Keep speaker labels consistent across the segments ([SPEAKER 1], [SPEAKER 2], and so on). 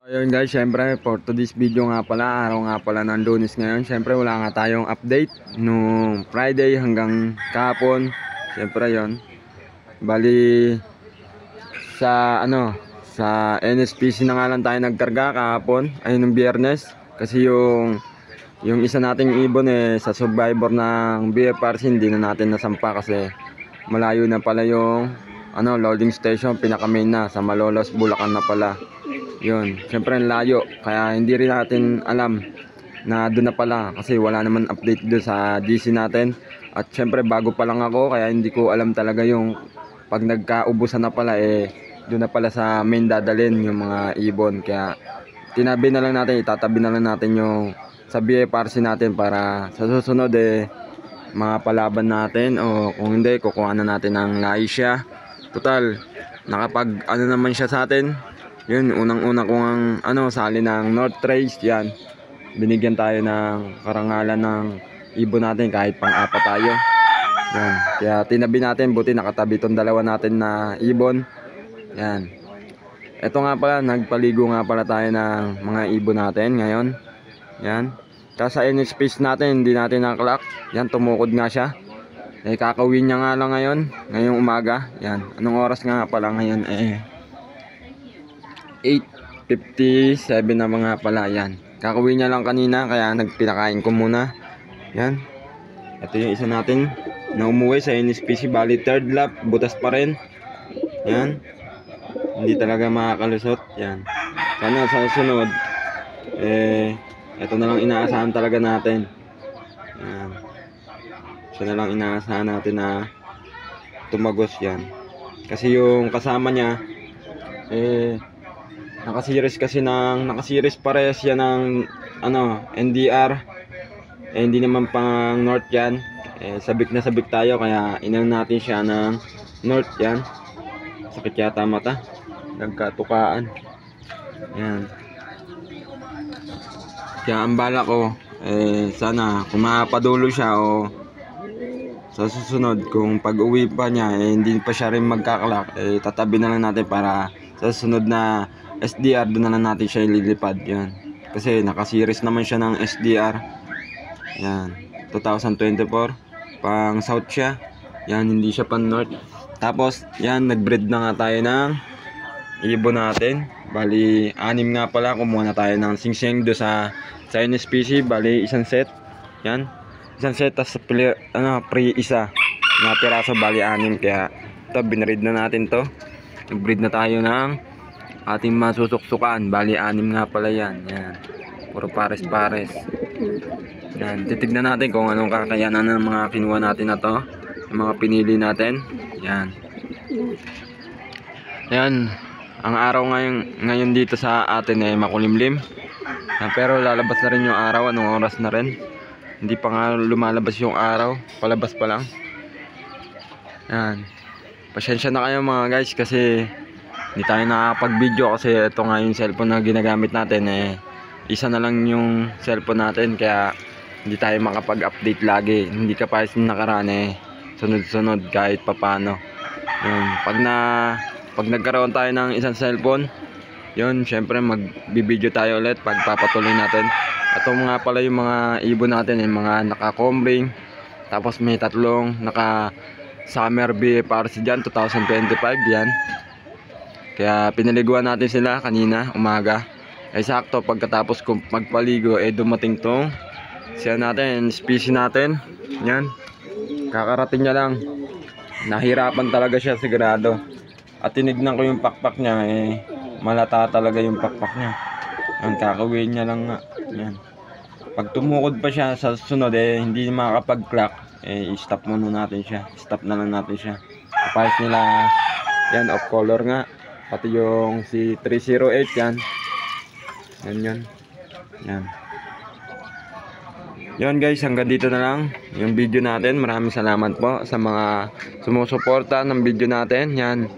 [SPEAKER 1] Ayun guys, syempre for today's video nga pala, araw nga pala ng Lunes ngayon. Syempre wala nga tayong update nung Friday hanggang kahapon. Syempre yon. Bali sa NSPC na nga lang tayo nagkarga kahapon, ayun ng Biyernes. Kasi yung isa nating ibon sa survivor ng BFRC hindi na natin nasampa kasi malayo na pala yung loading station, pinaka main na sa Malolos, Bulacan na pala. Yun, syempre ang layo, kaya hindi rin natin alam na doon na pala kasi wala naman update doon sa GC natin. At syempre bago pa lang ako, kaya hindi ko alam talaga yung pag nagkaubusan na pala doon na pala sa main dadalhin yung mga ibon. Kaya tinabi na lang natin, itatabi na lang natin yung sa BFRC natin para sa susunod mga palaban natin, o kung hindi kukuha na natin ng Laisha. Total nakapag naman siya sa atin. Yun, unang-una kong sali ng North Race, yan. Binigyan tayo ng karangalan ng ibon natin kahit pang-apat tayo. Yan. Kaya tinabi natin, buti nakatabi tong dalawa natin na ibon. Yan. Ito nga pala, nagpaligo nga pala tayo ng mga ibon natin ngayon. Yan. Kasi sa inner space natin, hindi natin naklak. Yan, tumukod nga siya. Kakawin niya nga lang ngayong umaga. Yan. Anong oras nga pala ngayon 8:57 na mga pala. Yan, kakauwi niya lang kanina kaya nagpinakain ko muna. Yan, ito yung isa natin na umuwi sa NSPC. Bali third lap, butas pa rin. Yan, hindi talaga makakalusot. Yan, sana sa susunod ito na lang inaasahan talaga natin. Yan, ito na lang inaasahan natin na tumagos. Yan, kasi yung kasama niya nakasiris parehas yan ng NDR. Hindi naman pang North yan. Sabik na sabik tayo kaya inan natin siya ng North. Yan, sakit yata mata, nagkatukaan. Yan, kaya ang bala ko sana kung mapadulo siya o sa susunod kung pag uwi pa niya hindi pa siya rin magkakalak, tatabi na lang natin para sa susunod na SDR doon na lang natin siya ililipad. Yan, kasi nakasiris naman siya ng SDR. Yan, 2024 pang south siya. Yan, hindi siya pang north. Tapos yan, nagbreed na nga tayo ng ibon natin. Bali 6 nga pala, kumuha na tayo ng singsing do sa NSPC. Bali isang set. Yan, isang set, tas pre isa na piraso, bali 6. Kaya ito, binreed na natin to. Nagbreed na tayo ng ating masusuksukan. Bali 6 nga pala yan. Yan, puro pares-pares. Yan, titignan natin kung anong kakayanan ng mga kinuha natin na to, yung mga pinili natin. Yan, yan, ang araw ngayon dito sa atin makulimlim. Pero lalabas na rin yung araw. Anong oras na rin? Hindi pa nga lumalabas yung araw, palabas pa lang. Yan, pasensya na kayo mga guys kasi hindi tayo nakakapag-video kasi ito nga yung cellphone na ginagamit natin. Isa na lang yung cellphone natin kaya hindi tayo makapag-update lagi. Hindi ka pa nakaraan sunod-sunod kahit papano. Yun, pag nagkaroon tayo ng isang cellphone, yun, syempre magbibideo tayo ulit pagpapatuloy natin. Ito nga pala yung mga ibon natin, yung mga naka-combring. Tapos may tatlong naka Summer BFRC dyan, 2025 yan. Kaya pinaliguan natin sila kanina umaga. Sakto pagkatapos kong magpaligo dumating tong siya natin, species natin. Yan, kakarating niya lang. Nahirapan talaga siya sigurado. At tinignan ko yung pakpak niya, malata talaga yung pakpak niya. Yan, kakawin niya lang nga. Yan, pag tumukod pa siya sa sunod hindi makakapag-clock, i-stop muna natin siya. Stop na lang natin siya. Kapayos nila yan, off color nga. Pati yung si 308 yan. Yan. Yan guys, hanggang dito na lang yung video natin. Maraming salamat po sa mga sumusuporta ng video natin. Yan,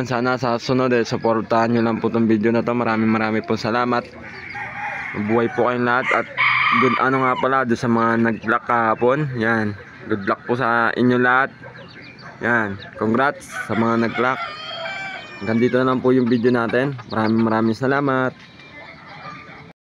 [SPEAKER 1] sana sa sunod supportahan nyo lang po itong video na to. Maraming po salamat. Mabuhay po kayong lahat. At good nga pala doon sa mga nag-vlog kahapon. Yan, good luck po sa inyo lahat. Yan, congrats sa mga nag-vlog. Hanggang dito na lang po yung video natin. Maraming salamat.